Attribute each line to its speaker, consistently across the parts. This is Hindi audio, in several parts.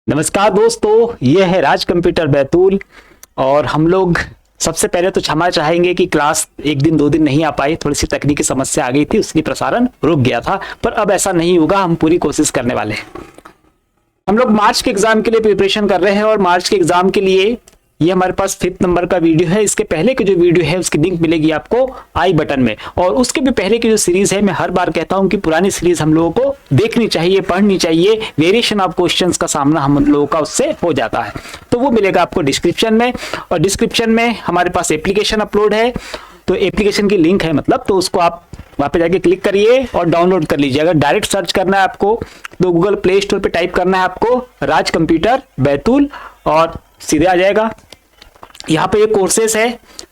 Speaker 1: नमस्कार दोस्तों, ये है राज कंप्यूटर बैतूल। और हम लोग सबसे पहले तो क्षमा चाहेंगे कि क्लास एक दिन दो दिन नहीं आ पाई, थोड़ी सी तकनीकी समस्या आ गई थी, उसकी प्रसारण रुक गया था। पर अब ऐसा नहीं होगा, हम पूरी कोशिश करने वाले हैं। हम लोग मार्च के एग्जाम के लिए प्रिपरेशन कर रहे हैं और मार्च के एग्जाम के लिए ये हमारे पास 5th नंबर का वीडियो है। इसके पहले की जो वीडियो है उसकी लिंक मिलेगी आपको आई बटन में। और उसके भी पहले की जो सीरीज है, मैं हर बार कहता हूं कि पुरानी सीरीज हम लोगों को देखनी चाहिए, पढ़नी चाहिए। वेरिएशन ऑफ क्वेश्चंस का सामना हम लोगों का उससे हो जाता है, तो वो मिलेगा आपको डिस्क्रिप्शन में। और डिस्क्रिप्शन में हमारे पास एप्लीकेशन अपलोड है, तो एप्लीकेशन की लिंक है मतलब, तो उसको आप वहां पे जाके क्लिक करिए और डाउनलोड कर लीजिए। अगर डायरेक्ट सर्च करना है आपको तो गूगल प्ले स्टोर पे टाइप करना है आपको राज कंप्यूटर बैतूल और सीधे आ जाएगा। यहाँ पे ये कोर्सेस है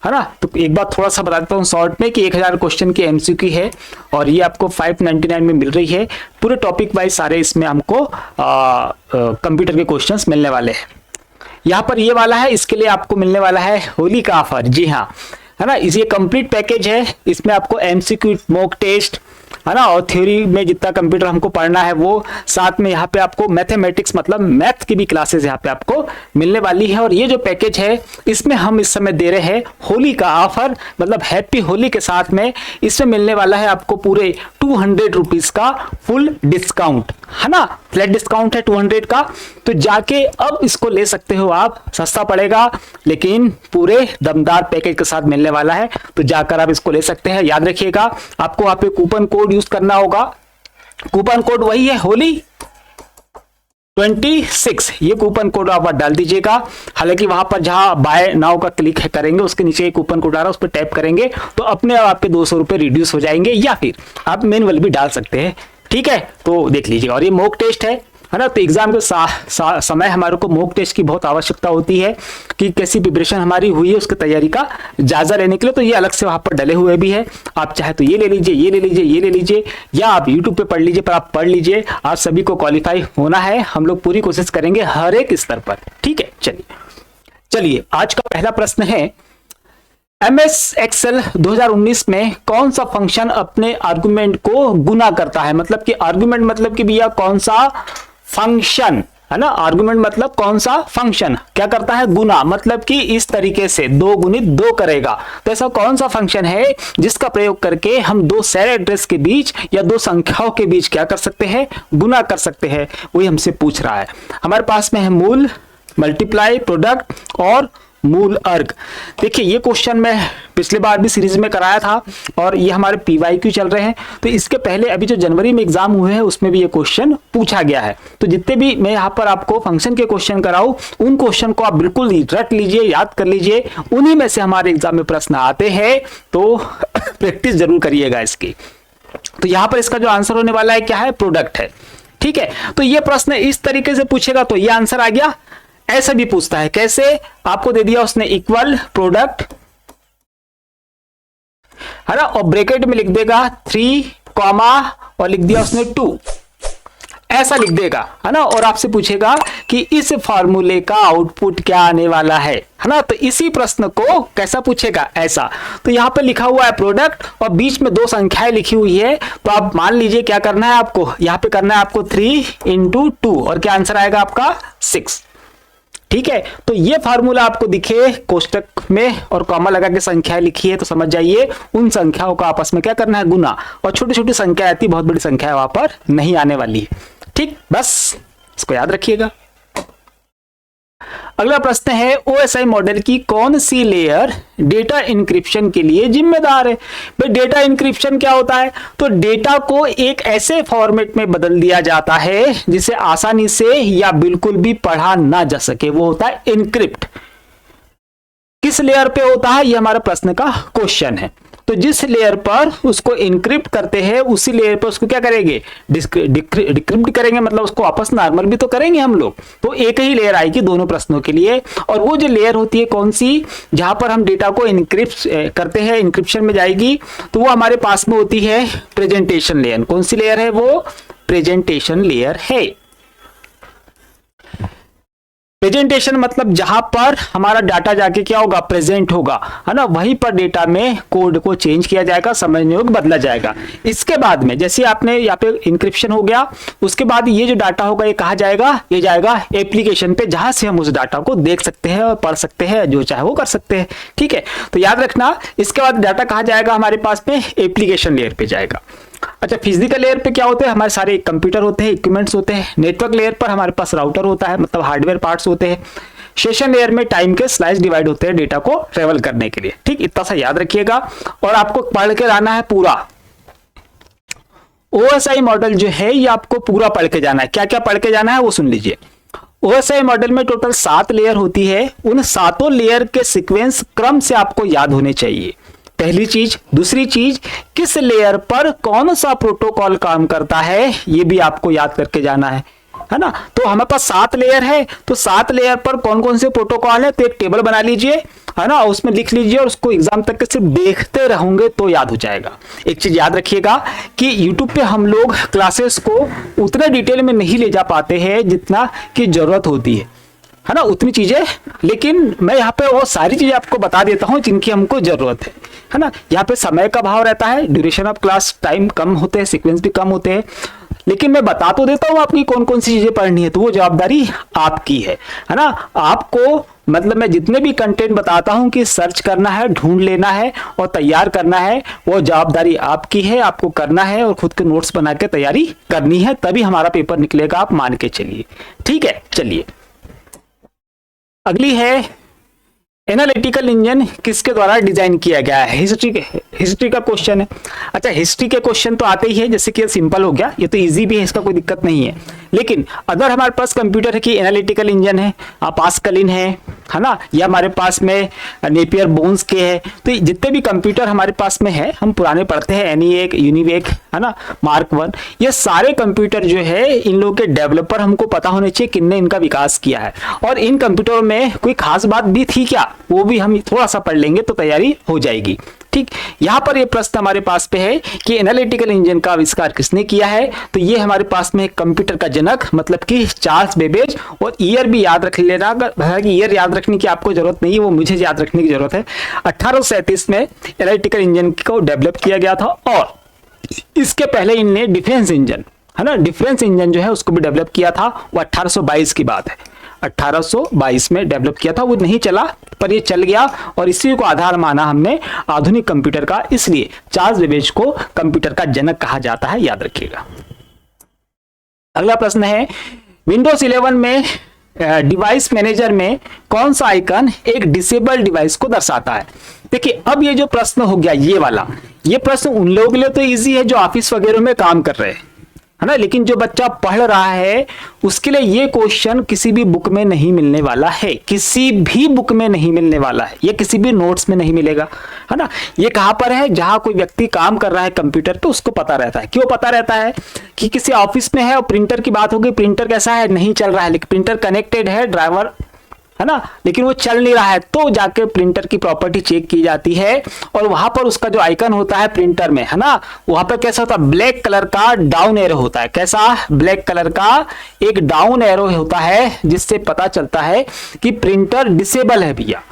Speaker 1: ना। तो एक बार थोड़ा सा बताता हूँ शॉर्ट में कि 1000 क्वेश्चन की एमसीक्यू है और ये आपको 599 में मिल रही है। पूरे टॉपिक वाइज सारे इसमें हमको कंप्यूटर के क्वेश्चंस मिलने वाले हैं। यहाँ पर ये वाला है, इसके लिए आपको मिलने वाला है होली का ऑफर। जी हाँ, है ना। ये कंप्लीट पैकेज है, इसमें आपको एमसीक्यू, मॉक टेस्ट, है ना, और थ्योरी में जितना कंप्यूटर हमको पढ़ना है वो, साथ में यहाँ पे आपको मैथमेटिक्स मतलब मैथ की भी क्लासेस यहाँ पे आपको मिलने वाली है। और ये जो पैकेज है इसमें हम इस समय दे रहे हैं होली का ऑफर, मतलब हैप्पी होली के साथ में इसमें मिलने वाला है आपको पूरे 200 रुपीज का फुल डिस्काउंट, है ना। फ्लैट डिस्काउंट है 200 का। तो जाके अब इसको ले सकते हो आप, सस्ता पड़ेगा लेकिन पूरे दमदार पैकेज के साथ मिलने वाला है। तो जाकर आप इसको ले सकते हैं। याद रखिएगा आपको वहां पे कूपन कोड यूज करना होगा। कूपन कोड वही है होली 26, ये कूपन कोड आप डाल दीजिएगा। हालांकि वहां पर जहां बाय नाउ का क्लिक करेंगे उसके नीचे कूपन कोड आ रहा है, उस पर टैप करेंगे तो अपने आप आपके 200 रुपए रिड्यूस हो जाएंगे, या फिर आप मैनुअल भी डाल सकते हैं। ठीक है, तो देख लीजिए। और ये मॉक टेस्ट है ना। तो एग्जाम के समय हमारे को मॉक टेस्ट की बहुत आवश्यकता होती है कि कैसी प्रिपरेशन हमारी हुई है, उसकी तैयारी का जायजा लेने के लिए। तो ये अलग से वहां पर डले हुए भी है, आप चाहे तो ये ले लीजिए, ये ले लीजिए, ये ले लीजिए, या आप यूट्यूब पे पढ़ लीजिए। पर आप पढ़ लीजिए, आप सभी को क्वालिफाई होना है। हम लोग पूरी कोशिश करेंगे हर एक स्तर पर। ठीक है, चलिए आज का पहला प्रश्न है, MS एक्सेल 2019 में कौन सा फंक्शन अपने आर्गुमेंट को गुना करता है। मतलब कि आर्गुमेंट मतलब कि भैया कौन सा फंक्शन, है ना। आर्गुमेंट मतलब कौन सा फंक्शन क्या करता है, गुना, मतलब कि इस तरीके से 2 गुणित 2 करेगा। तो ऐसा कौन सा फंक्शन है जिसका प्रयोग करके हम दो सेल एड्रेस के बीच या दो संख्याओं के बीच क्या कर सकते हैं, गुना कर सकते हैं। वही हमसे पूछ रहा है। हमारे पास में है मूल, मल्टीप्लाई, प्रोडक्ट और मूल अर्ग। देखिए ये क्वेश्चन मैं पिछले बार भी सीरीज में कराया था और ये हमारे PYQ चल रहे हैं। तो इसके पहले अभी जो जनवरी में एग्जाम हुए हैं उसमें भी ये क्वेश्चन पूछा गया है। तो जितने भी मैं यहाँ पर आपको फंक्शन के क्वेश्चन कराऊं उन क्वेश्चन को आप बिल्कुल रट लीजिए, याद कर लीजिए। उन्हीं में से हमारे एग्जाम में प्रश्न आते हैं, तो प्रैक्टिस जरूर करिएगा इसकी। तो यहाँ पर इसका जो आंसर होने वाला है क्या है, प्रोडक्ट है। ठीक है, तो ये प्रश्न इस तरीके से पूछेगा तो ये आंसर आ गया। ऐसा भी पूछता है, कैसे, आपको दे दिया उसने इक्वल प्रोडक्ट, है ना, और ब्रैकेट में लिख देगा 3 कॉमा और लिख दिया उसने 2, ऐसा लिख देगा, है ना। और आपसे पूछेगा कि इस फार्मूले का आउटपुट क्या आने वाला है ना। तो इसी प्रश्न को कैसा पूछेगा, ऐसा। तो यहां पे लिखा हुआ है प्रोडक्ट और बीच में 2 संख्याएं लिखी हुई है। तो आप मान लीजिए क्या करना है आपको, यहां पे करना है आपको 3 × 2 और क्या आंसर आएगा आपका 6। ठीक है, तो ये फार्मूला आपको दिखे कोष्टक में और कॉमा लगा के संख्याएं लिखी है तो समझ जाइए उन संख्याओं का आपस में क्या करना है, गुना। और छोटी छोटी संख्या आती, बहुत बड़ी संख्या वहां पर नहीं आने वाली है। ठीक, बस इसको याद रखिएगा। अगला प्रश्न है, OSI मॉडल की कौन सी लेयर डेटा इंक्रिप्शन के लिए जिम्मेदार है। भाई डेटा इंक्रिप्शन क्या होता है, तो डेटा को एक ऐसे फॉर्मेट में बदल दिया जाता है जिसे आसानी से या बिल्कुल भी पढ़ा ना जा सके, वो होता है इनक्रिप्ट। किस लेयर पे होता है, ये हमारा प्रश्न का क्वेश्चन है। तो जिस लेयर पर उसको इनक्रिप्ट करते हैं उसी लेयर पर उसको क्या करेंगे, डिक्रिप्ट करेंगे, मतलब उसको वापस नॉर्मल भी तो करेंगे हम लोग। तो एक ही लेयर आएगी दोनों प्रश्नों के लिए। और वो जो लेयर होती है कौन सी, जहां पर हम डेटा को इनक्रिप्ट करते हैं, इंक्रिप्शन में जाएगी, तो वो हमारे पास में होती है प्रेजेंटेशन लेयर। कौन सी लेयर है वो, प्रेजेंटेशन लेयर है। प्रेजेंटेशन मतलब जहां पर हमारा डाटा जाके क्या होगा, प्रेजेंट होगा, है ना, वहीं पर डेटा में कोड को चेंज किया जाएगा, समझने योग्य बदला जाएगा। इसके बाद में जैसे आपने यहाँ पे इंक्रिप्शन हो गया, उसके बाद ये जो डाटा होगा ये कहाँ जाएगा, ये जाएगा एप्लीकेशन पे, जहां से हम उस डाटा को देख सकते हैं और पढ़ सकते हैं, जो चाहे वो कर सकते हैं। ठीक है, तो याद रखना, इसके बाद डाटा कहाँ जाएगा हमारे पास में, एप्लीकेशन लेयर पे जाएगा। अच्छा, फिजिकल लेयर पे क्या होते हैं, हमारे सारे कंप्यूटर होते हैं, इक्विपमेंट्स होते हैं। नेटवर्क लेयर पर हमारे पास राउटर होता है, मतलब हार्डवेयर पार्ट्स होते हैं। सेशन लेयर में टाइम के स्लाइस डिवाइड होते हैं डेटा को ट्रेवल करने के लिए। ठीक, इतना सा याद रखिएगा और आपको पढ़ के लाना है पूरा। ओएसआई मॉडल जो है ये आपको पूरा पढ़ के जाना है। क्या क्या पढ़ के जाना है वो सुन लीजिए। ओएसआई मॉडल में टोटल 7 लेयर होती है। उन 7 लेयर के सीक्वेंस क्रम से आपको याद होने चाहिए, पहली चीज। दूसरी चीज, किस लेयर पर कौन सा प्रोटोकॉल काम करता है ये भी आपको याद करके जाना है ना। तो हमारे पास 7 लेयर है, तो 7 लेयर पर कौन कौन से प्रोटोकॉल है, तो एक टेबल बना लीजिए, है ना, उसमें लिख लीजिए और उसको एग्जाम तक के सिर्फ देखते रहोगे तो याद हो जाएगा। एक चीज याद रखिएगा कि YouTube पे हम लोग क्लासेस को उतने डिटेल में नहीं ले जा पाते हैं जितना की जरूरत होती है ना, उतनी चीजें, लेकिन मैं यहाँ पे वो सारी चीजें आपको बता देता हूँ जिनकी हमको जरूरत है ना। यहाँ पे समय का भाव रहता है, ड्यूरेशन ऑफ क्लास टाइम कम होते हैं, सीक्वेंस भी कम होते हैं, लेकिन मैं बता तो देता हूँ आपकी कौन कौन सी चीजें पढ़नी है, तो वो जवाबदारी आपकी है ना। आपको मतलब मैं जितने भी कंटेंट बताता हूं कि सर्च करना है, ढूंढ लेना है और तैयार करना है, वो जवाबदारी आपकी है, आपको करना है और खुद के नोट्स बना के तैयारी करनी है, तभी हमारा पेपर निकलेगा, आप मान के चलिए। ठीक है, चलिए अगली है, एनालिटिकल इंजन किसके द्वारा डिजाइन किया गया है। हिस्ट्री का क्वेश्चन है। अच्छा, हिस्ट्री के क्वेश्चन तो आते ही है, जैसे कि सिंपल हो गया, ये तो इजी भी है, इसका कोई दिक्कत नहीं है। लेकिन अगर हमारे पास कंप्यूटर है कि एनालिटिकल इंजन है, पास्कलिन है ना, या हमारे पास में नेपियर बोन्स के है, तो जितने भी कंप्यूटर हमारे पास में है, हम पुराने पढ़ते हैं, एनीएक, यूनिवेक, है ना, मार्क 1, ये सारे कंप्यूटर जो है इन लोगों के डेवलपर हमको पता होने चाहिए किनने इनका विकास किया है, और इन कंप्यूटरों में कोई खास बात भी थी क्या, वो भी हम थोड़ा सा पढ़ लेंगे तो तैयारी हो जाएगी। ठीक, यहां पर ये प्रश्न हमारे पास पे है कि एनालिटिकल इंजन का आविष्कार किसने किया है, तो ये हमारे पास में कंप्यूटर का जनक मतलब कि चार्ल्स बेबेज, और ईयर भी याद रख लेना। हालांकि ईयर याद रखने की आपको जरूरत नहीं है, वो मुझे याद रखने की जरूरत है। 1837 में एनालिटिकल इंजन को डेवलप किया गया था, और इसके पहले इनने डिफेंस इंजन, है ना, डिफेंस इंजन जो है उसको भी डेवलप किया था, वो 1822 की बात है, 1822 में डेवलप किया था। वो नहीं चला पर ये चल गया, और इसी को आधार माना हमने आधुनिक कंप्यूटर का, इसलिए चार्ल्स बेबेज को कंप्यूटर का जनक कहा जाता है, याद रखिएगा। अगला प्रश्न है, विंडोज 11 में डिवाइस मैनेजर में कौन सा आइकन एक डिसेबल डिवाइस को दर्शाता है। देखिए, अब ये जो प्रश्न हो गया ये वाला, ये प्रश्न उन लोगों के लिए तो इजी है जो ऑफिस वगैरह में काम कर रहे हैं, है ना, लेकिन जो बच्चा पढ़ रहा है उसके लिए ये क्वेश्चन किसी भी बुक में नहीं मिलने वाला है, किसी भी बुक में नहीं मिलने वाला है, ये किसी भी नोट्स में नहीं मिलेगा, है ना। ये कहां पर है, जहां कोई व्यक्ति काम कर रहा है कंप्यूटर पे, उसको पता रहता है। क्यों पता रहता है कि किसी ऑफिस में है और प्रिंटर की बात होगी, प्रिंटर कैसा है, नहीं चल रहा है, लेकिन प्रिंटर कनेक्टेड है, ड्राइवर, है ना, लेकिन वो चल नहीं रहा है, तो जाके प्रिंटर की प्रॉपर्टी चेक की जाती है, और वहां पर उसका जो आइकन होता है प्रिंटर में, है ना, वहां पर कैसा होता है, ब्लैक कलर का डाउन एरो होता है। कैसा, ब्लैक कलर का एक डाउन एरो होता है, जिससे पता चलता है कि प्रिंटर डिसेबल है भैया,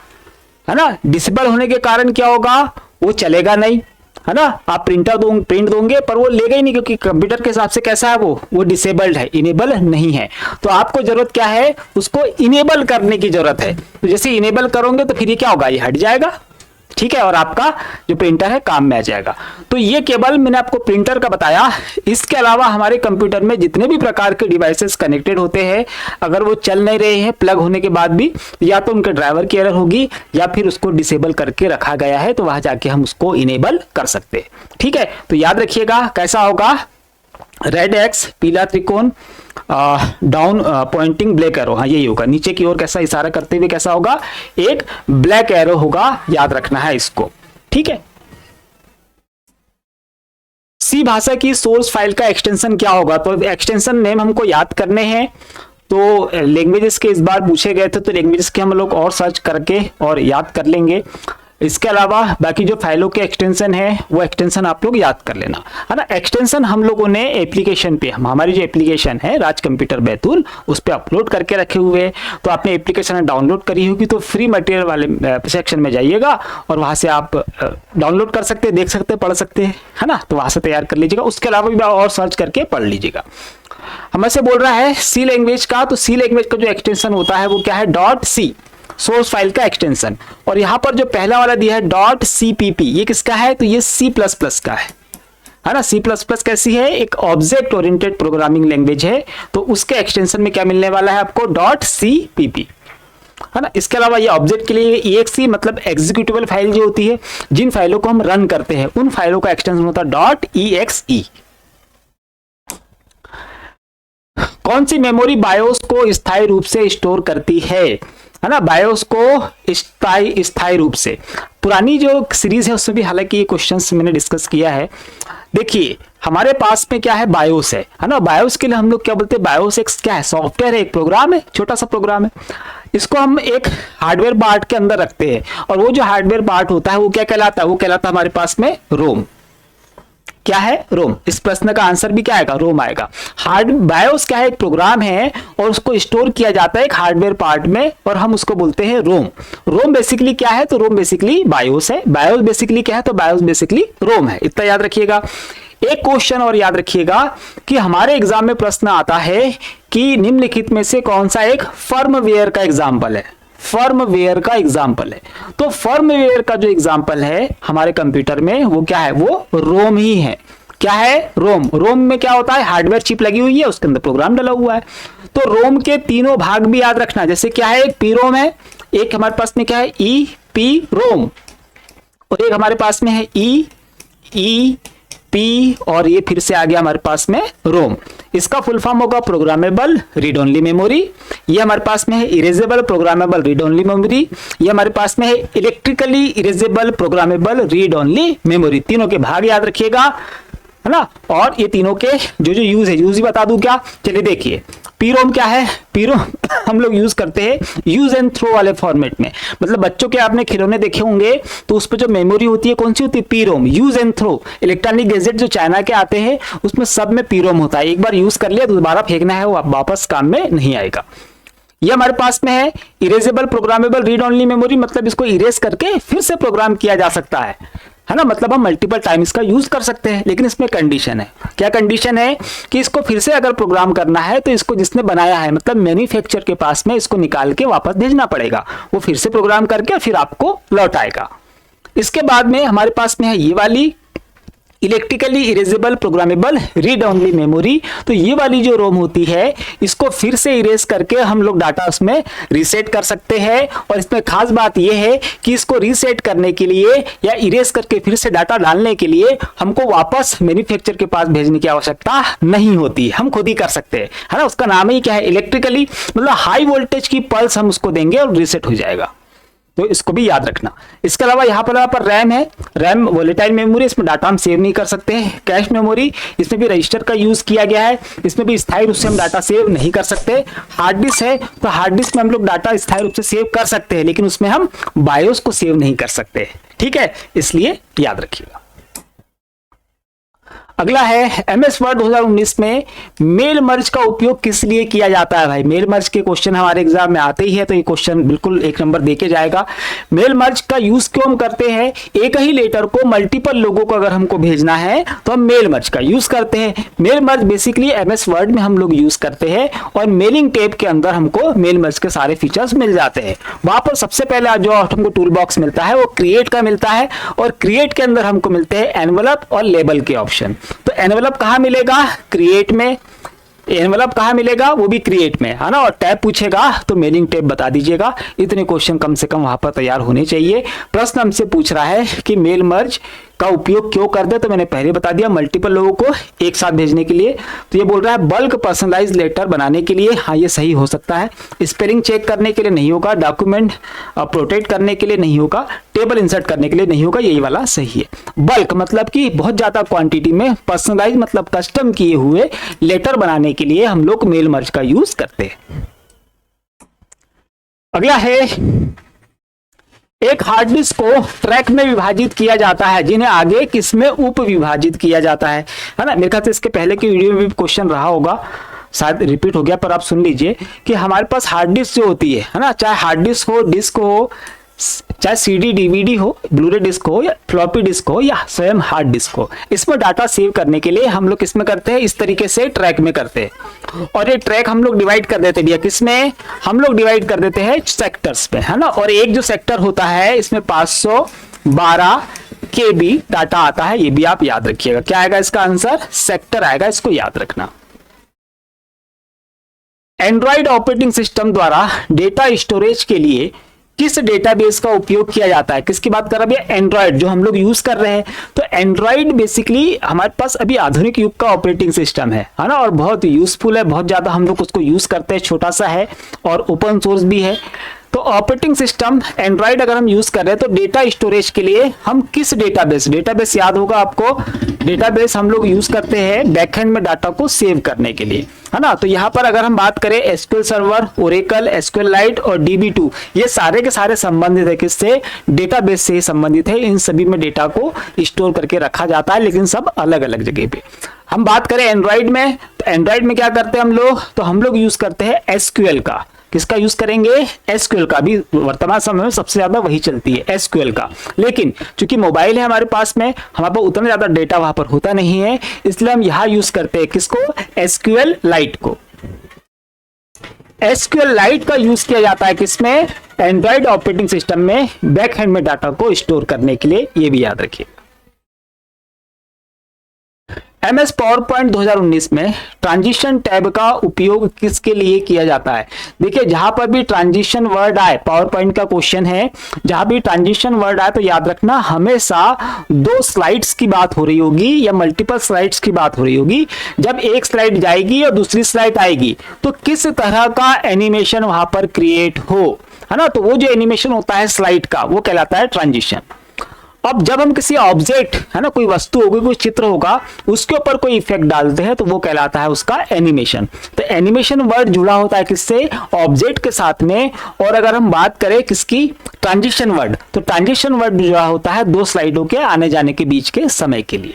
Speaker 1: है ना। डिसेबल होने के कारण क्या होगा, वो चलेगा नहीं, है ना, आप प्रिंट दोगे पर वो लेगा ही नहीं, क्योंकि कंप्यूटर के हिसाब से कैसा है, वो डिसेबल्ड है, इनेबल नहीं है। तो आपको जरूरत क्या है, उसको इनेबल करने की जरूरत है। तो जैसे इनेबल करोगे तो फिर ये क्या होगा, ये हट जाएगा, ठीक है, और आपका जो प्रिंटर है काम में आ जाएगा। तो ये केवल मैंने आपको प्रिंटर का बताया, इसके अलावा हमारे कंप्यूटर में जितने भी प्रकार के डिवाइसेस कनेक्टेड होते हैं, अगर वो चल नहीं रहे हैं प्लग होने के बाद भी, या तो उनके ड्राइवर की एरर होगी, या फिर उसको डिसेबल करके रखा गया है, तो वहां जाके हम उसको इनेबल कर सकते हैं। ठीक है, तो याद रखिएगा कैसा होगा, रेड एक्स पीला त्रिकोण, डाउन पॉइंटिंग ब्लैक एरो, हाँ यही होगा, नीचे की ओर कैसा इशारा करते हुए कैसा होगा, एक ब्लैक एरो होगा, याद रखना है इसको। ठीक है, सी भाषा की सोर्स फाइल का एक्सटेंशन क्या होगा, तो एक्सटेंशन नेम हमको याद करने हैं। तो लैंग्वेजेस के इस बार पूछे गए थे, तो लैंग्वेजेस के हम लोग और सर्च करके और याद कर लेंगे। इसके अलावा बाकी जो फाइलों के एक्सटेंशन है वो एक्सटेंशन आप लोग याद कर लेना, है ना। एक्सटेंशन हम लोगों ने एप्लीकेशन पे, हमारी जो एप्लीकेशन है राज कंप्यूटर बैतूल, उस पर अपलोड करके रखे हुए हैं। तो आपने एप्लीकेशन डाउनलोड करी होगी तो फ्री मटेरियल वाले सेक्शन में जाइएगा और वहां से आप डाउनलोड कर सकते हैं, देख सकते हैं, पढ़ सकते हैं, है ना। तो वहां से तैयार कर लीजिएगा। उसके अलावा भी और सर्च करके पढ़ लीजिएगा। हमसे बोल रहा है सी लैंग्वेज का, तो सी लैंग्वेज का जो एक्सटेंशन होता है वो क्या है, डॉट सी, सोर्स फाइल का एक्सटेंशन। और यहां पर जो पहला वाला दिया है डॉट सीपीपी, ये किसका है, तो ये सी प्लस प्लस का है ना। सी प्लस प्लस कैसी है, एक ऑब्जेक्ट ओरिएंटेड प्रोग्रामिंग लैंग्वेज है। तो उसके एक्सटेंशन में क्या मिलने वाला है आपको, डॉट सीपीपी, है ना। इसके अलावा ये ऑब्जेक्ट के लिए EXE मतलब एग्जीक्यूटेबल फाइल जो होती है, जिन फाइलों को हम रन करते हैं उन फाइलों का एक्सटेंशन होता है डॉट EXE। कौन सी मेमोरी बायोस को स्थायी रूप से स्टोर करती है ना। बायोस को स्थायी रूप से, पुरानी जो सीरीज है उसमें भी हालांकि ये क्वेश्चंस मैंने डिस्कस किया है। देखिए हमारे पास में क्या है, बायोस है ना। बायोस के लिए हम लोग क्या बोलते हैं, बायोस एक क्या है, सॉफ्टवेयर है, एक प्रोग्राम है, छोटा सा प्रोग्राम है। इसको हम एक हार्डवेयर पार्ट के अंदर रखते हैं और वो जो हार्डवेयर पार्ट होता है वो क्या कहलाता है, वो कहलाता है हमारे पास में रोम। क्या है, रोम। इस प्रश्न का आंसर भी क्या आएगा, रोम आएगा। हार्ड बायोस क्या है, एक प्रोग्राम है और उसको स्टोर किया जाता है एक हार्डवेयर पार्ट में और हम उसको बोलते हैं रोम। रोम बेसिकली क्या है, तो रोम बेसिकली बायोस है। बायोस बेसिकली क्या है, तो बायोस बेसिकली रोम है। इतना याद रखिएगा। एक क्वेश्चन और याद रखिएगा कि हमारे एग्जाम में प्रश्न आता है कि निम्नलिखित में से कौन सा एक फर्मवेयर का एग्जाम्पल है, फर्मवेयर का एग्जाम्पल है। तो फर्मवेयर का जो एग्जाम्पल है हमारे कंप्यूटर में वो क्या है, वो रोम ही है। क्या है, रोम। रोम में क्या होता है, हार्डवेयर चिप लगी हुई है, उसके अंदर प्रोग्राम डला हुआ है। तो रोम के तीनों भाग भी याद रखना, जैसे क्या है, एक पी रोम है, एक हमारे पास में क्या है, ई पी रोम, और एक हमारे पास में है ई पी, और ये फिर से आ गया हमारे पास में रोम। इसका फुल फॉर्म होगा प्रोग्रामेबल रीड ओनली मेमोरी। ये हमारे पास में है erasable programmable read only memory. ये हमारे पास में है electrically erasable programmable read only memory. तीनों के भाग याद रखिएगा, है ना। और ये तीनों के जो जो यूज है, यूज ही बता दूं क्या, चलिए देखिए। पीरोम क्या है, पीरोम हम लोग यूज करते हैं यूज एंड थ्रो वाले फॉर्मेट में। मतलब बच्चों के आपने खिलौने देखे होंगे तो उस पर जो मेमोरी होती है कौन सी होती है, पीरोम। Use and throw electronic gadget जो चाइना के आते हैं उसमें सब में पीरोम होता है। एक बार यूज कर लिया तो दोबारा फेंकना है, वो वापस काम में नहीं आएगा। ये हमारे पास में है erasable programmable read only memory, मतलब इसको इरेज करके फिर से प्रोग्राम किया जा सकता है ना। मतलब हम मल्टीपल टाइम इसका यूज कर सकते हैं, लेकिन इसमें कंडीशन है। क्या कंडीशन है कि इसको फिर से अगर प्रोग्राम करना है तो इसको जिसने बनाया है मतलब मैन्युफैक्चर के पास में इसको निकाल के वापस भेजना पड़ेगा, वो फिर से प्रोग्राम करके फिर आपको लौटाएगा। इसके बाद में हमारे पास में है ये वाली electrically erasable programmable read only memory. तो ये वाली जो रोम होती है इसको फिर से इरेज करके हम लोग डाटा उसमें रीसेट कर सकते हैं। और इसमें खास बात यह है कि इसको रीसेट करने के लिए या इरेज करके फिर से डाटा डालने के लिए हमको वापस मैन्युफैक्चर के पास भेजने की आवश्यकता नहीं होती, हम खुद ही कर सकते हैं, है ना। उसका नाम ही क्या है, इलेक्ट्रिकली, मतलब हाई वोल्टेज की पल्स हम उसको देंगे और रीसेट हो जाएगा। तो इसको भी याद रखना। इसके अलावा यहाँ पर रैम है, रैम वोलेटाइल मेमोरी, इसमें डाटा हम सेव नहीं कर सकते हैं। कैश मेमोरी, इसमें भी रजिस्टर का यूज किया गया है, इसमें भी स्थायी रूप से हम डाटा सेव नहीं कर सकते। हार्ड डिस्क है, तो हार्ड डिस्क में हम लोग डाटा स्थायी रूप से सेव कर सकते हैं, लेकिन उसमें हम बायोस को सेव नहीं कर सकते, ठीक है, इसलिए याद रखिएगा। अगला है MS वर्ड 2019 में मेल मर्ज का उपयोग किस लिए किया जाता है। भाई मेल मर्ज के क्वेश्चन हमारे एग्जाम में आते ही है, तो ये क्वेश्चन बिल्कुल 1 नंबर देके जाएगा। मेल मर्ज का यूज क्यों हम करते हैं, एक ही लेटर को मल्टीपल लोगों को अगर हमको भेजना है तो हम मेल मर्ज का यूज करते हैं। Mail merge basically MS Word में हम लोग यूज करते हैं और मेलिंग टैब के अंदर हमको मेल मर्ज के सारे फीचर्स मिल जाते हैं। वहां पर सबसे पहले जो हमको टूल बॉक्स मिलता है वो क्रिएट का मिलता है, और क्रिएट के अंदर हमको मिलते हैं एनवलप और लेबल के ऑप्शन। तो एनवलप कहां मिलेगा, क्रिएट में। एनवलप कहां मिलेगा, वो भी क्रिएट में, है ना। और टैब पूछेगा तो मेलिंग टैब बता दीजिएगा। इतने क्वेश्चन कम से कम वहां पर तैयार होने चाहिए। प्रश्न हमसे पूछ रहा है कि मेल मर्ज का उपयोग क्यों करते हैं, तो मैंने पहले बता दिया, मल्टीपल लोगों को एक साथ भेजने के लिए। तो ये बोल रहा है बल्क पर्सनलाइज लेटर बनाने के लिए, हाँ ये सही हो सकता है। स्पेलिंग चेक करने के लिए नहीं होगा, डॉक्यूमेंट प्रोटेक्ट करने के लिए नहीं होगा, टेबल इंसर्ट करने के लिए नहीं होगा, यही वाला सही है। बल्क मतलब कि बहुत ज्यादा क्वांटिटी में, पर्सनलाइज मतलब कस्टम किए हुए लेटर बनाने के लिए हम लोग मेल मर्ज का यूज करते हैं। अगला है एक हार्ड डिस्क को ट्रैक में विभाजित किया जाता है जिन्हें आगे किसमें उप विभाजित किया जाता है ना। मेरे ख्याल से इसके पहले की वीडियो में भी क्वेश्चन रहा होगा, शायद रिपीट हो गया, पर आप सुन लीजिए कि हमारे पास हार्ड डिस्क जो होती है ना, चाहे हार्ड डिस्क हो, चाहे सीडी डीवीडी हो, ब्लूरे डिस्क हो या फ्लॉपी डिस्क हो या स्वयं हार्ड डिस्क हो, इसमें डाटा सेव करने के लिए हम लोग किसमें करते हैं, इस तरीके से ट्रैक में करते हैं। और ये ट्रैक हम लोग डिवाइड कर देते हैं, किसमें हम लोग डिवाइड कर देते हैं, सेक्टर्स पे, है ना। और एक जो सेक्टर होता है इसमें 512 KB डाटा आता है, ये भी आप याद रखिएगा। क्या आएगा इसका आंसर, सेक्टर आएगा, इसको याद रखना। एंड्रॉइड ऑपरेटिंग सिस्टम द्वारा डेटा स्टोरेज के लिए किस डेटाबेस का उपयोग किया जाता है, किसकी बात कर रहा है, एंड्रॉइड जो हम लोग यूज कर रहे हैं। तो एंड्रॉइड बेसिकली हमारे पास अभी आधुनिक युग का ऑपरेटिंग सिस्टम है ना, और बहुत यूजफुल है, बहुत ज्यादा हम लोग उसको यूज करते हैं, छोटा सा है और ओपन सोर्स भी है। तो ऑपरेटिंग सिस्टम एंड्रॉइड अगर हम यूज कर रहे हैं तो डेटा स्टोरेज के लिए हम किस डेटाबेस याद होगा आपको, डेटाबेस हम लोग यूज करते हैं बैकएंड में डाटा को सेव करने के लिए, है ना। तो यहाँ पर अगर हम बात करें एसक्यूएल सर्वर, ओरेकल, एसक्यूएललाइट और DB2, ये सारे के सारे संबंधित है किससे, डेटाबेस से संबंधित है। इन सभी में डेटा को स्टोर करके रखा जाता है, लेकिन सब अलग अलग जगह पे। हम बात करें एंड्रॉइड में, तो एंड्रॉइड में क्या करते हैं हम लोग, तो हम लोग यूज करते हैं एसक्यूएल का। किसका यूज करेंगे, एसक्यूएल का। भी वर्तमान समय में सबसे ज्यादा वही चलती है, एसक्यूएल का। लेकिन चूंकि मोबाइल है हमारे पास में, हमारे पास उतना ज्यादा डेटा वहां पर होता नहीं है, इसलिए हम यहां यूज करते हैं किसको, एसक्यूएललाइट को। एसक्यूएललाइट का यूज किया जाता है किसमें, एंड्रॉइड ऑपरेटिंग सिस्टम में बैकएंड में डाटा को स्टोर करने के लिए, ये भी याद रखिए। MS पावरपॉइंट 2019 में ट्रांजिशन टैब का उपयोग किसके लिए किया जाता है। देखिए जहां पर भी ट्रांजिशन वर्ड आए, पावरपॉइंट का क्वेश्चन है, जहां भी ट्रांजिशन वर्ड आए तो याद रखना हमेशा 2 स्लाइड्स की बात हो रही होगी या मल्टीपल स्लाइड्स की बात हो रही होगी। जब एक स्लाइड जाएगी और दूसरी स्लाइड आएगी तो किस तरह का एनिमेशन वहां पर क्रिएट हो, है ना। तो वो जो एनिमेशन होता है स्लाइड का वो कहलाता है ट्रांजिशन। अब जब हम किसी ऑब्जेक्ट, है ना, कोई वस्तु होगी, कोई चित्र होगा, उसके ऊपर कोई इफेक्ट डालते हैं तो वो कहलाता है उसका एनिमेशन। तो एनिमेशन वर्ड जुड़ा होता है किससे, ऑब्जेक्ट के साथ में। और अगर हम बात करें किसकी, ट्रांजिशन वर्ड, तो ट्रांजिशन वर्ड जुड़ा होता है 2 स्लाइडों के आने जाने के बीच के समय के लिए।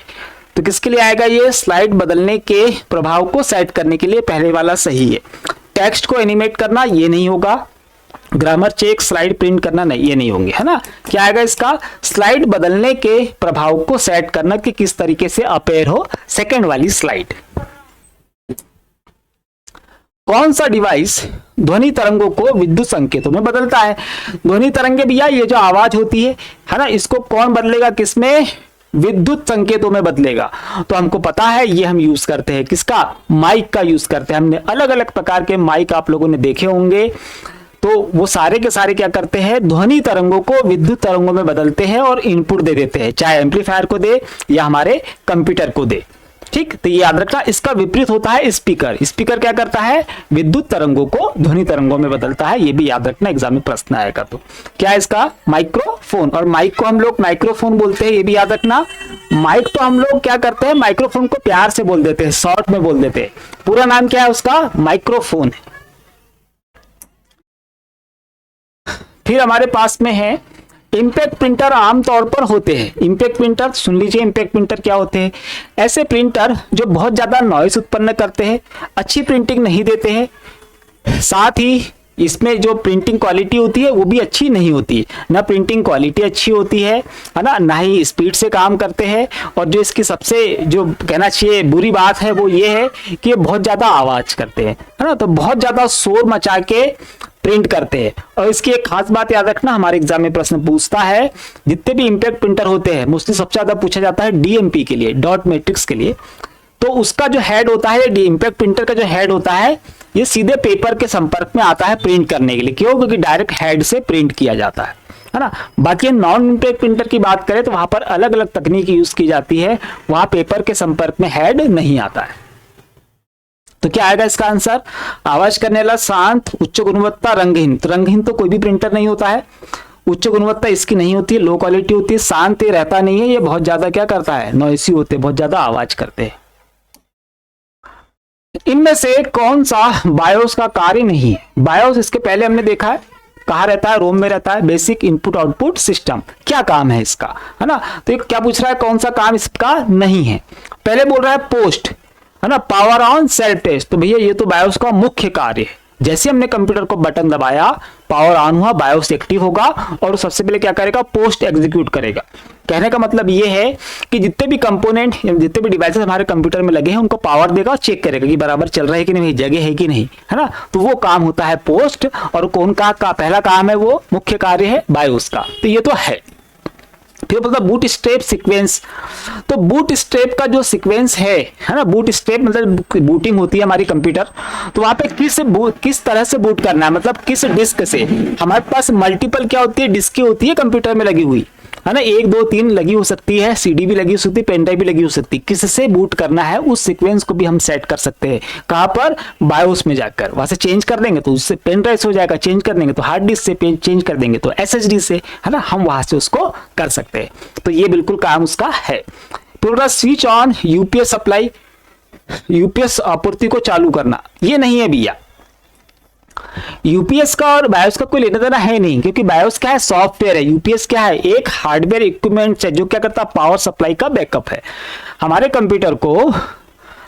Speaker 1: तो किसके लिए आएगा ये, स्लाइड बदलने के प्रभाव को सेट करने के लिए पहले वाला सही है। टेक्स्ट को एनिमेट करना ये नहीं होगा, ग्रामर चेक, स्लाइड प्रिंट करना नहीं, ये नहीं होंगे, है ना। क्या आएगा इसका, स्लाइड बदलने के प्रभाव को सेट करना कि किस तरीके से अपेयर हो सेकंड वाली स्लाइड। कौन सा डिवाइस ध्वनि तरंगों को विद्युत संकेतों में बदलता है। ध्वनि तरंगे भैया ये जो आवाज होती है ना, इसको कौन बदलेगा, किसमें, विद्युत संकेतों में बदलेगा। तो हमको पता है ये हम यूज करते हैं किसका, माइक का यूज करते हैं। हमने अलग अलग प्रकार के माइक आप लोगों ने देखे होंगे, तो वो सारे के सारे क्या करते हैं, ध्वनि तरंगों को विद्युत तरंगों में बदलते हैं और इनपुट दे देते हैं, चाहे एम्पलीफायर को दे या हमारे कंप्यूटर को दे। ठीक, तो ये याद रखना। इसका विपरीत होता है स्पीकर। स्पीकर क्या करता है, विद्युत तरंगों को ध्वनि तरंगों में बदलता है, ये भी याद रखना, एग्जाम में प्रश्न आएगा। तो क्या है इसका, माइक्रोफोन। और माइक को हम लोग माइक्रोफोन बोलते हैं, ये भी याद रखना। माइक तो हम लोग क्या करते हैं, माइक्रोफोन को प्यार से बोल देते हैं, शॉर्ट में बोल देते हैं। पूरा नाम क्या है उसका, माइक्रोफोन है। फिर हमारे पास में है इंपैक्ट प्रिंटर। आमतौर पर होते हैं इंपैक्ट प्रिंटर, सुन लीजिए इंपैक्ट प्रिंटर क्या होते हैं। ऐसे प्रिंटर जो बहुत ज्यादा नॉइस उत्पन्न करते हैं, अच्छी प्रिंटिंग नहीं देते हैं, साथ ही इसमें जो प्रिंटिंग क्वालिटी होती है वो भी अच्छी नहीं होती। ना प्रिंटिंग क्वालिटी अच्छी होती है ना, ना ही स्पीड से काम करते हैं। और जो इसकी सबसे जो कहना चाहिए बुरी बात है वो ये है कि ये बहुत ज्यादा आवाज करते हैं, है ना। तो बहुत ज्यादा शोर मचा के प्रिंट करते हैं। और इसकी एक खास बात याद रखना, हमारे एग्जाम में प्रश्न पूछता है, जितने भी इंपैक्ट प्रिंटर होते हैं मोस्टली सबसे ज्यादा पूछा जाता है DMP के लिए, डॉट मैट्रिक्स के लिए। तो उसका जो हेड होता है, इंपैक्ट प्रिंटर का जो हेड होता है, ये सीधे पेपर के संपर्क में आता है प्रिंट करने के लिए। क्यों, क्योंकि डायरेक्ट हेड से प्रिंट किया जाता है ना। बाकी नॉन इंपैक्ट प्रिंटर की बात करें तो वहां पर अलग अलग तकनीक यूज की जाती है, वहां पेपर के संपर्क में हेड नहीं आता है। तो क्या आएगा इसका आंसर, आवाज करने वाला, शांत, उच्च गुणवत्ता, रंगहीन। तो रंगहीन तो कोई भी प्रिंटर नहीं होता है, उच्च गुणवत्ता इसकी नहीं होती है, लो क्वालिटी होती है, शांत ये रहता नहीं है, ये बहुत ज्यादा क्या करता है, नॉइसी होते, बहुत ज्यादा आवाज करते हैं। इनमें से कौन सा बायोस का कार्य नहीं है। बायोस इसके पहले हमने देखा है कहाँ रहता है, रोम में रहता है। बेसिक इनपुट आउटपुट सिस्टम, क्या काम है इसका, है ना। तो ये क्या पूछ रहा है, कौन सा काम इसका नहीं है। पहले बोल रहा है पोस्ट, है ना, पावर ऑन सेल्फ टेस्ट। तो भैया ये तो बायोस का मुख्य कार्य है। जैसे हमने कंप्यूटर को बटन दबाया, पावर ऑन हुआ, बायोस एक्टिव होगा और सबसे पहले क्या करेगा, पोस्ट एग्जीक्यूट करेगा। कहने का मतलब ये है कि जितने भी कंपोनेंट, जितने भी डिवाइसेस हमारे कंप्यूटर में लगे हैं उनको पावर देगा, चेक करेगा कि बराबर चल रहा है कि नहीं, जगह है कि नहीं, है ना। तो वो काम होता है पोस्ट। और कौन का पहला काम है, वो मुख्य कार्य है बायोस का। तो ये तो है। फिर मतलब बूट स्ट्रैप सीक्वेंस। तो बूट स्ट्रैप का जो सीक्वेंस है ना, बूट स्ट्रैप मतलब बूटिंग होती है हमारी कंप्यूटर, तो वहां पे किस तरह से बूट करना है, मतलब किस डिस्क से। हमारे पास मल्टीपल क्या होती है, डिस्कें होती है कंप्यूटर में लगी हुई, है ना, 1 2 3 लगी हो सकती है, सीडी भी लगी हो सकती है, पेन ड्राइव भी लगी हो सकती है। किससे बूट करना है उस सीक्वेंस को भी हम सेट कर सकते हैं। कहां पर, बायोस में जाकर। वहां से चेंज कर देंगे तो उससे पेन ड्राइव से हो जाएगा, चेंज कर देंगे तो हार्ड डिस्क से, चेंज कर देंगे तो एसएसडी से, है ना, हम वहां से उसको कर सकते हैं। तो ये बिल्कुल काम उसका है। पूरा switch on UPS supply, UPS आपूर्ति को चालू करना, ये नहीं है भैया। यूपीएस का और बायोस का कोई लेना देना है नहीं, क्योंकि बायोस क्या है, सॉफ्टवेयर है। यूपीएस क्या है, एक हार्डवेयर इक्विपमेंट है जो क्या करता है, पावर सप्लाई का बैकअप है। हमारे कंप्यूटर को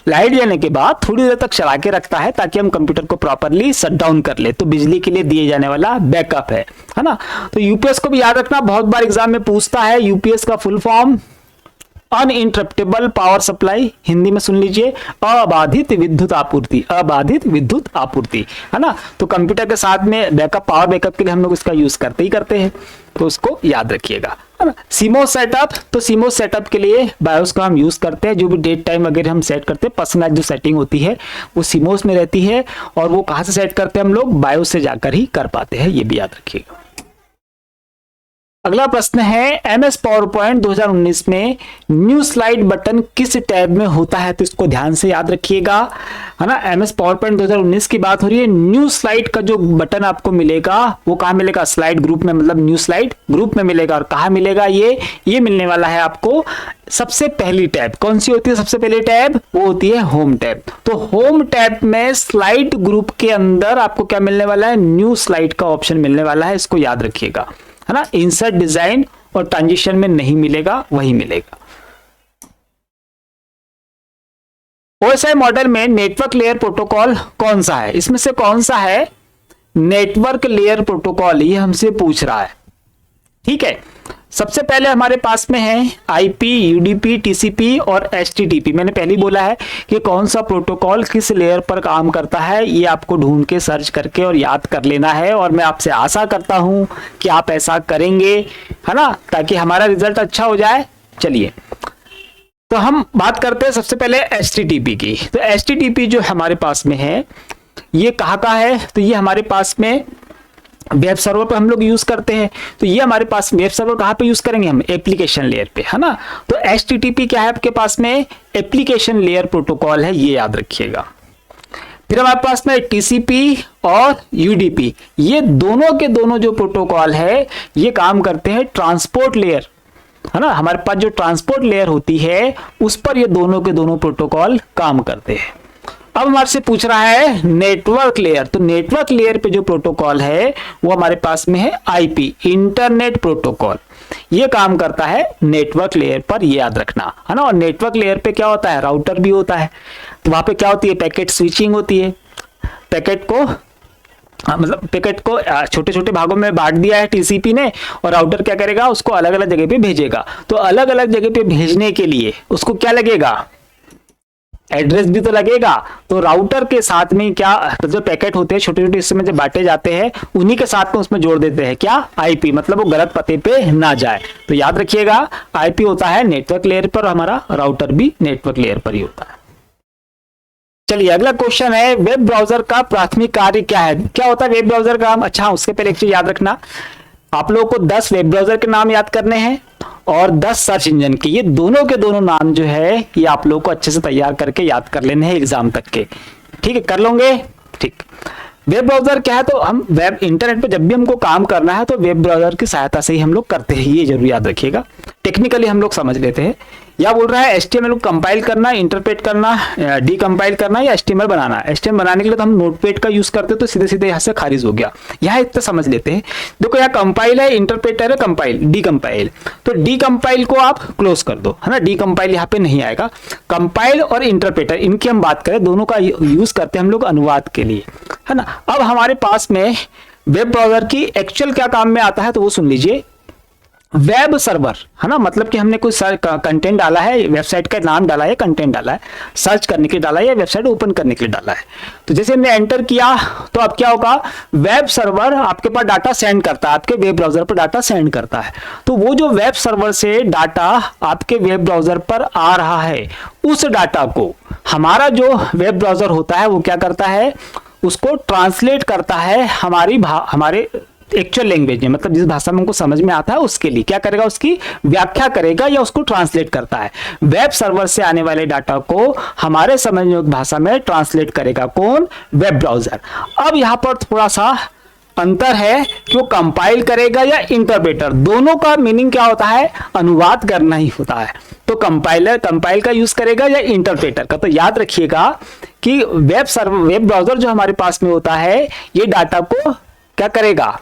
Speaker 1: लाइट जाने के बाद थोड़ी देर तक चला के रखता है ताकि हम कंप्यूटर को प्रॉपरली शट डाउन कर ले। तो बिजली के लिए दिए जाने वाला बैकअप है ना। तो यूपीएस को भी याद रखना, बहुत बार एग्जाम में पूछता है। यूपीएस का full form uninterruptible power supply, Hindi में सुन लीजिए, अबाधित विद्युत आपूर्ति, अबाधित विद्युत आपूर्ति, है ना। तो कंप्यूटर के साथ में बैकअप, पावर बैकअप के लिए हम लोग इसका यूज करते ही करते हैं, तो उसको याद रखिएगा, है ना। सीमोस सेटअप, तो सीमोस सेटअप के लिए बायोस का हम यूज करते हैं। जो भी डेट टाइम वगैरह हम सेट करते हैं, पर्सनलाइज जो सेटिंग होती है वो सीमोस में रहती है। और वो कहां से सेट करते हैं हम लोग, बायोस से जाकर ही कर पाते हैं, ये भी याद रखिएगा। अगला प्रश्न है, एमएस पावर पॉइंट 2019 में न्यू स्लाइड बटन किस टैब में होता है। तो इसको ध्यान से याद रखिएगा, है ना। एमएस पावर पॉइंट 2019 की बात हो रही है। न्यू स्लाइड का जो बटन आपको मिलेगा वो कहां मिलेगा, स्लाइड ग्रुप में, मतलब न्यू स्लाइड ग्रुप में मिलेगा। और कहां मिलेगा ये मिलने वाला है आपको सबसे पहली टैब। कौन सी होती है सबसे पहली टैब, वो होती है होम टैब। तो होम टैब में स्लाइड ग्रुप के अंदर आपको क्या मिलने वाला है, न्यू स्लाइड का ऑप्शन मिलने वाला है, इसको याद रखिएगा, है ना। इंसर्ट, डिजाइन और ट्रांजिशन में नहीं मिलेगा, वही मिलेगा। ओएसआई मॉडल में नेटवर्क लेयर प्रोटोकॉल कौन सा है, इसमें से कौन सा है नेटवर्क लेयर प्रोटोकॉल, ये हमसे पूछ रहा है। ठीक है, सबसे पहले हमारे पास में है आईपी, यूडीपी, टीसीपी और एचटीटीपी। मैंने पहले ही बोला है कि कौन सा प्रोटोकॉल किस लेयर पर काम करता है, ये आपको ढूंढ के सर्च करके और याद कर लेना है। और मैं आपसे आशा करता हूं कि आप ऐसा करेंगे, है ना, ताकि हमारा रिजल्ट अच्छा हो जाए। चलिए, तो हम बात करते हैं सबसे पहले एचटीटीपी की। तो एचटीटीपी जो हमारे पास में है, ये कहाँ का है, तो ये हमारे पास में वेब सर्वर पे हम लोग यूज करते हैं। तो ये हमारे पास वेब सर्वर कहाँ पे यूज करेंगे हम, एप्लीकेशन लेयर पे, है ना। तो HTTP क्या है आपके पास में, एप्लीकेशन लेयर प्रोटोकॉल है, ये याद रखिएगा। फिर हमारे पास में TCP और UDP, ये दोनों के दोनों जो प्रोटोकॉल है ये काम करते हैं ट्रांसपोर्ट लेयर, है ना। हमारे पास जो ट्रांसपोर्ट लेयर होती है उस पर ये दोनों के दोनों प्रोटोकॉल काम करते हैं। अब हमारे से पूछ रहा है नेटवर्क लेयर। तो नेटवर्क लेयर पे जो प्रोटोकॉल है वो हमारे पास में है आईपी, इंटरनेट प्रोटोकॉल। ये काम करता है नेटवर्क लेयर पर, ये याद रखना, है ना। और नेटवर्क लेयर पे क्या होता है, राउटर भी होता है। तो वहां पे क्या होती है, पैकेट स्विचिंग होती है। पैकेट को छोटे छोटे भागों में बांट दिया है टीसीपी ने, और राउटर क्या करेगा, उसको अलग अलग जगह पे भेजेगा। तो अलग अलग जगह पे भेजने के लिए उसको क्या लगेगा, एड्रेस भी तो लगेगा। तो राउटर के साथ में क्या, तो जो पैकेट होते हैं छोटे छोटे हिस्से में जब बांटे जाते हैं उन्हीं के साथ में उसमें जोड़ देते हैं क्या, आईपी, मतलब वो गलत पते पे ना जाए। तो याद रखिएगा आईपी होता है नेटवर्क लेयर पर, हमारा राउटर भी नेटवर्क लेयर पर ही होता है। चलिए अगला क्वेश्चन है, वेब ब्राउजर का प्राथमिक कार्य क्या है। क्या होता है वेब ब्राउजर का, अच्छा उसके पहले एक चीज याद रखना, आप लोगों को 10 वेब ब्राउजर के नाम याद करने हैं और 10 सर्च इंजन की। ये दोनों के दोनों नाम जो है ये आप लोगों को अच्छे से तैयार करके याद कर लेने हैं एग्जाम तक के। ठीक है, कर लोगे, ठीक। वेब ब्राउजर क्या है, तो हम वेब इंटरनेट पे जब भी हमको काम करना है तो वेब ब्राउजर की सहायता से ही हम लोग करते हैं, ये जरूर याद रखिएगा। टेक्निकली हम लोग समझ लेते हैं। या बोल रहा है HTML को कंपाइल करना, इंटरप्रेट करना, डीकंपाइल करना या HTML बनाना। HTML बनाने के लिए तो हम नोटपैड का यूज करते हैं, तो सीधे सीधे यहाँ से खारिज हो गया। यहाँ इतना समझ लेते हैं। देखो यहाँ कंपाइल है, इंटरप्रेटर है, कंपाइल, डीकंपाइल। तो डीकंपाइल को आप क्लोज कर दो, है ना, डीकंपाइल यहाँ पे नहीं आएगा। कंपाइल और इंटरप्रेटर इनकी हम बात करें, दोनों का यूज करते हैं हम लोग अनुवाद के लिए, है ना। अब हमारे पास में वेब ब्राउजर की एक्चुअल क्या काम में आता है तो वो सुन लीजिए। वेब सर्वर, है ना, मतलब कि हमने कुछ कंटेंट डाला है, वेबसाइट का नाम डाला है, कंटेंट डाला है, सर्च करने के लिए डाला है या वेबसाइट ओपन करने के लिए डाला है। तो जैसे हमने एंटर किया तो अब क्या होगा, वेब सर्वर आपके पास डाटा सेंड करता है, आपके वेब ब्राउजर पर डाटा सेंड करता है। तो वो जो वेब सर्वर से डाटा आपके वेब ब्राउजर पर आ रहा है, उस डाटा को हमारा जो वेब ब्राउजर होता है वो क्या करता है, उसको ट्रांसलेट करता है हमारे एक्चुअल लैंग्वेज में, मतलब जिस भाषा में हमको समझ में आता है उसके लिए क्या करेगा, उसकी व्याख्या करेगा या उसको ट्रांसलेट करता है। वेब सर्वर से आने वाले डाटा को हमारे समझ में भाषा में ट्रांसलेट करेगा कौन, वेब ब्राउजर। अब यहां पर थोड़ा सा अंतर है कि वो कंपाइल करेगा या इंटरप्रेटर, दोनों का मीनिंग क्या होता है, अनुवाद करना ही होता है। तो कंपाइल का यूज करेगा या इंटरप्रेटर का। तो याद रखिएगा कि वेब ब्राउजर जो हमारे पास में होता है ये डाटा को क्या करेगा,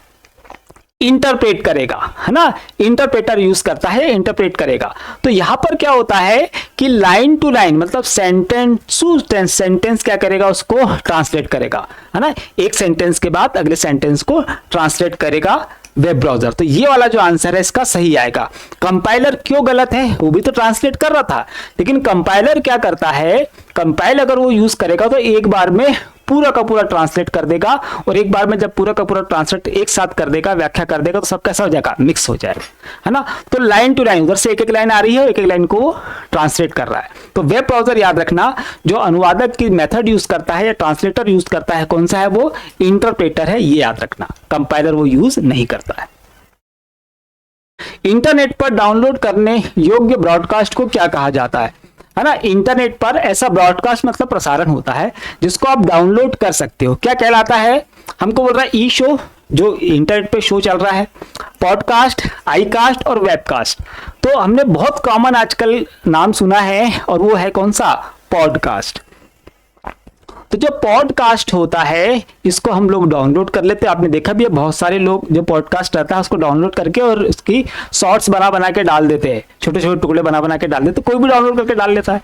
Speaker 1: इंटरप्रेट करेगा, है ना, इंटरप्रेटर यूज करता है, इंटरप्रेट करेगा। तो यहां पर क्या होता है कि लाइन टू लाइन, मतलब सेंटेंस टू सेंटेंस क्या करेगा, उसको ट्रांसलेट करेगा, है ना, एक सेंटेंस के बाद अगले सेंटेंस को ट्रांसलेट करेगा वेब ब्राउजर। तो ये वाला जो आंसर है इसका सही आएगा। कंपाइलर क्यों गलत है, वो भी तो ट्रांसलेट कर रहा था, लेकिन कंपाइलर क्या करता है, कंपाइल अगर वो यूज करेगा तो एक बार में पूरा का पूरा ट्रांसलेट कर देगा, और एक बार में जब पूरा का पूरा ट्रांसलेट एक साथ कर देगा, व्याख्या कर देगा, तो सब कैसा हो जाएगा, मिक्स हो जाएगा, है ना। तो लाइन टू लाइन, उधर से एक एक लाइन आ रही है, एक एक लाइन को ट्रांसलेट कर रहा है। तो वेब ब्राउजर याद रखना, जो अनुवादक की मेथड यूज करता है या ट्रांसलेटर यूज करता है, कौन सा है वो, इंटरप्रेटर है, ये याद रखना। कंपाइलर वो यूज नहीं करता है। इंटरनेट पर डाउनलोड करने योग्य ब्रॉडकास्ट को क्या कहा जाता है ना। इंटरनेट पर ऐसा ब्रॉडकास्ट मतलब प्रसारण होता है जिसको आप डाउनलोड कर सकते हो, क्या कहलाता है, हमको बोल रहा है ई शो, जो इंटरनेट पे शो चल रहा है, पॉडकास्ट, आई कास्ट और वेबकास्ट। तो हमने बहुत कॉमन आजकल नाम सुना है और वो है कौन सा, पॉडकास्ट। तो जो पॉडकास्ट होता है इसको हम लोग डाउनलोड कर लेते हैं। आपने देखा भी है बहुत सारे लोग जो पॉडकास्ट रहता है उसको डाउनलोड करके और उसकी शॉर्ट्स बना बना के डाल देते हैं, छोटे छोटे टुकड़े बना बना के डाल देते, तो कोई भी डाउनलोड करके डाल लेता है।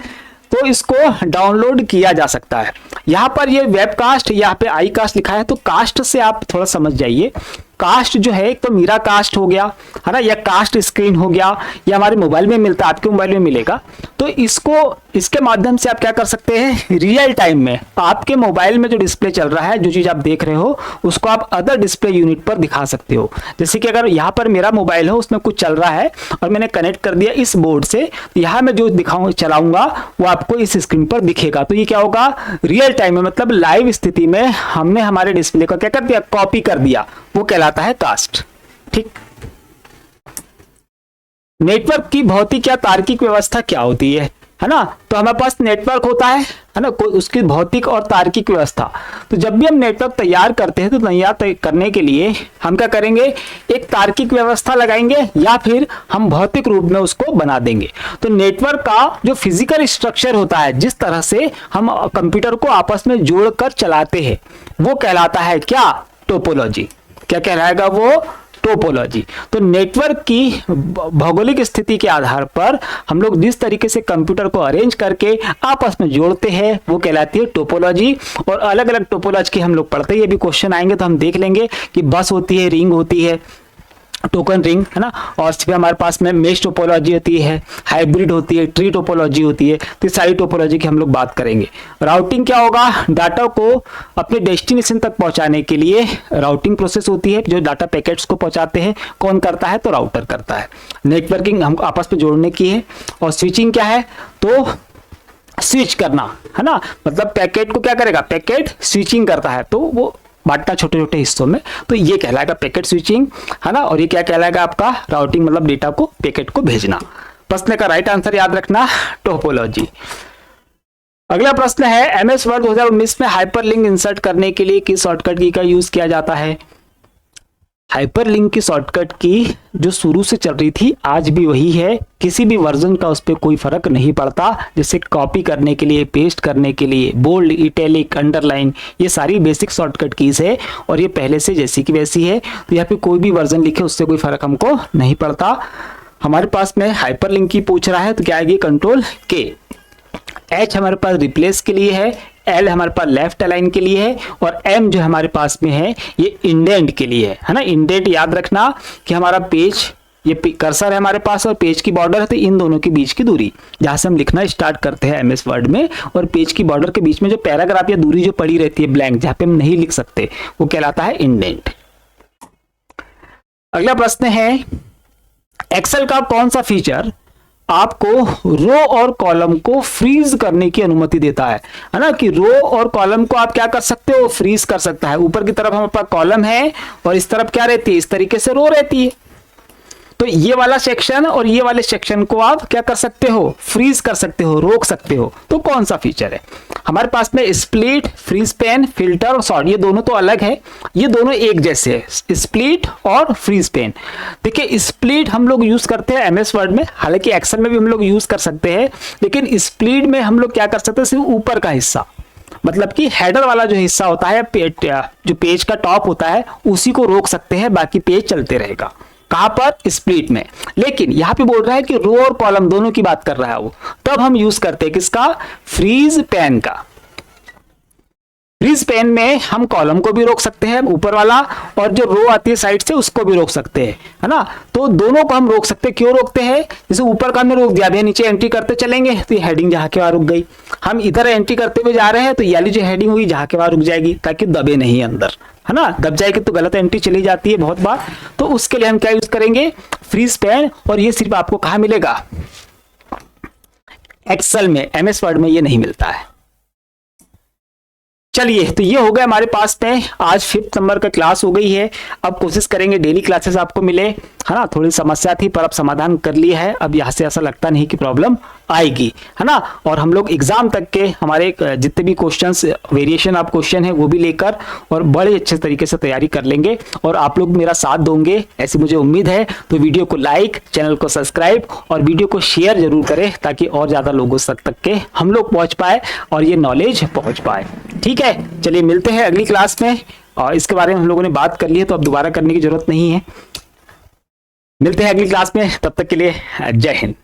Speaker 1: तो इसको डाउनलोड किया जा सकता है। यहाँ पर ये वेबकास्ट, यहाँ पे आई कास्ट लिखा है, तो कास्ट से आप थोड़ा समझ जाइए। कास्ट जो है एक तो मीरा कास्ट हो गया, है ना, या कास्ट स्क्रीन हो गया, या हमारे मोबाइल में मिलता है, आपके मोबाइल में मिलेगा। तो इसके माध्यम से आप क्या कर सकते हैं, रियल टाइम में आपके मोबाइल में जो डिस्प्ले चल रहा है, जो चीज आप देख रहे हो, उसको आप अदर डिस्प्ले यूनिट पर दिखा सकते हो। जैसे कि अगर यहाँ पर मेरा मोबाइल है, उसमें कुछ चल रहा है और मैंने कनेक्ट कर दिया इस बोर्ड से, तो यहाँ मैं जो चलाऊंगा वो आपको इस स्क्रीन पर दिखेगा। तो ये क्या होगा, रियल टाइम में, मतलब लाइव स्थिति में हमने हमारे डिस्प्ले को क्या कर दिया, कॉपी कर दिया, वो कहलाता है कास्ट। ठीक। नेटवर्क की भौतिक या तार्किक व्यवस्था क्या होती है ना। तो हमारे पास नेटवर्क होता है ना, कोई उसकी भौतिक और तार्किक व्यवस्था। तो जब भी हम नेटवर्क तैयार करते हैं तो तैयार करने के लिए हम क्या करेंगे, एक तार्किक व्यवस्था लगाएंगे या फिर हम भौतिक रूप में उसको बना देंगे। तो नेटवर्क का जो फिजिकल स्ट्रक्चर होता है, जिस तरह से हम कंप्यूटर को आपस में जोड़कर चलाते हैं, वो कहलाता है क्या, टोपोलॉजी। क्या कहलाएगा वो, टोपोलॉजी। तो नेटवर्क की भौगोलिक स्थिति के आधार पर हम लोग जिस तरीके से कंप्यूटर को अरेंज करके आपस में जोड़ते हैं वो कहलाती है टोपोलॉजी। और अलग अलग टोपोलॉजी की हम लोग पढ़ते हैं, ये भी क्वेश्चन आएंगे तो हम देख लेंगे कि बस होती है, रिंग होती है, टोकन रिंग, है ना, और फिर हमारे पास में मेश टोपोलॉजी होती है, हाइब्रिड होती है, ट्री टोपोलॉजी होती है। तो सारी टोपोलॉजी की हम लोग बात करेंगे। राउटिंग क्या होगा, डाटा को अपने डेस्टिनेशन तक पहुंचाने के लिए राउटिंग प्रोसेस होती है, जो डाटा पैकेट्स को पहुंचाते हैं, कौन करता है, तो राउटर करता है। नेटवर्किंग हमको आपस में जोड़ने की है। और स्विचिंग क्या है, तो स्विच करना, है ना, मतलब पैकेट को क्या करेगा, पैकेट स्विचिंग करता है, तो वो बांटना छोटे छोटे हिस्सों में, तो ये कहलाएगा पैकेट स्विचिंग, है ना। और ये क्या कहलाएगा आपका, राउटिंग, मतलब डेटा को, पैकेट को भेजना। प्रश्न का राइट आंसर याद रखना, टोपोलॉजी। अगला प्रश्न है, एमएस वर्ड 2019 में हाइपरलिंक इंसर्ट करने के लिए किस शॉर्टकट की का यूज किया जाता है। हाइपरलिंक की शॉर्टकट की जो शुरू से चल रही थी आज भी वही है, किसी भी वर्जन का उस पर कोई फर्क नहीं पड़ता। जैसे कॉपी करने के लिए, पेस्ट करने के लिए, बोल्ड, इटैलिक, अंडरलाइन, ये सारी बेसिक शॉर्टकट कीज है और ये पहले से जैसी की वैसी है। तो यहाँ पे कोई भी वर्जन लिखे उससे कोई फर्क हमको नहीं पड़ता। हमारे पास में हाइपरलिंक की पूछ रहा है तो क्या आएगी, कंट्रोल के। H हमारे पास रिप्लेस के लिए है, L हमारे पास लेफ्ट अलाइन के लिए है और M जो हमारे पास में है ये इंडेंट के लिए है ना। इंडेंट याद रखना कि हमारा पेज, ये कर्सर है हमारे पास और पेज की बॉर्डर है, तो इन दोनों के बीच की दूरी जहां से हम लिखना स्टार्ट करते हैं MS वर्ड में और पेज की बॉर्डर के बीच में जो पैराग्राफ या दूरी जो पड़ी रहती है ब्लैंक, जहां पे हम नहीं लिख सकते, वो कहलाता है इंडेंट। अगला प्रश्न है, एक्सेल का कौन सा फीचर आपको रो और कॉलम को फ्रीज करने की अनुमति देता है ना, कि रो और कॉलम को आप क्या कर सकते हो, फ्रीज कर सकता है। ऊपर की तरफ हमारे पास कॉलम है और इस तरफ क्या रहती है, इस तरीके से रो रहती है। तो ये वाला सेक्शन और ये वाले सेक्शन को आप क्या कर सकते हो, फ्रीज कर सकते हो, रोक सकते हो। तो कौन सा फीचर है हमारे पास में, स्प्लिट, फ्रीज पेन, फिल्टर और सॉर्ट, ये दोनों तो अलग है, ये दोनों एक जैसे है, स्प्लिट और फ्रीज पेन। देखिए स्प्लिट हम लोग यूज करते हैं MS वर्ड में, हालांकि एक्सेल में भी हम लोग यूज कर सकते हैं, लेकिन स्प्लिट में हम लोग क्या कर सकते हैं, सिर्फ ऊपर का हिस्सा, मतलब कि हेडर वाला जो हिस्सा होता है, जो पेज का टॉप होता है उसी को रोक सकते हैं, बाकी पेज चलते रहेगा। कहां पर, स्प्लिट में। लेकिन यहां पे बोल रहा है कि रो और कॉलम दोनों की बात कर रहा है वो, तब हम यूज करते हैं किसका, फ्रीज पेन का। फ्रीज पेन में हम कॉलम को भी रोक सकते हैं ऊपर वाला, और जो रो आती है साइड से उसको भी रोक सकते हैं, है ना। तो दोनों को हम रोक सकते हैं। क्यों रोकते हैं, जैसे ऊपर का हमने रोक दिया, अभी नीचे एंट्री करते चलेंगे तो ये हेडिंग जहां के वहां रुक गई। हम इधर एंट्री करते हुए जा रहे हैं तो ये वाली जो हेडिंग हुई जहां के वहां रुक जाएगी, ताकि दबे नहीं अंदर, है ना। दब जाएगी तो गलत एंट्री चली जाती है बहुत बार। तो उसके लिए हम क्या यूज करेंगे, फ्रीज पेन। और ये सिर्फ आपको कहां मिलेगा, एक्सेल में, MS वर्ड में ये नहीं मिलता है। चलिए, तो ये हो गया हमारे पास में, आज 5th नंबर का क्लास हो गई है। अब कोशिश करेंगे डेली क्लासेस आपको मिले, है ना। थोड़ी समस्या थी पर अब समाधान कर लिया है, अब यहाँ से ऐसा लगता नहीं कि प्रॉब्लम आएगी, है ना। और हम लोग एग्जाम तक के हमारे जितने भी क्वेश्चंस, वेरिएशन ऑफ क्वेश्चन है वो भी लेकर और बड़े अच्छे तरीके से तैयारी कर लेंगे और आप लोग मेरा साथ दोगे ऐसी मुझे उम्मीद है। तो वीडियो को लाइक, चैनल को सब्सक्राइब और वीडियो को शेयर जरूर करें, ताकि और ज्यादा लोगों तक के हम लोग पहुंच पाए और ये नॉलेज पहुंच पाए। ठीक है, चलिए मिलते हैं अगली क्लास में। और इसके बारे में हम लोगों ने बात कर ली है तो अब दोबारा करने की जरूरत नहीं है। मिलते हैं अगली क्लास में, तब तक के लिए जय हिंद।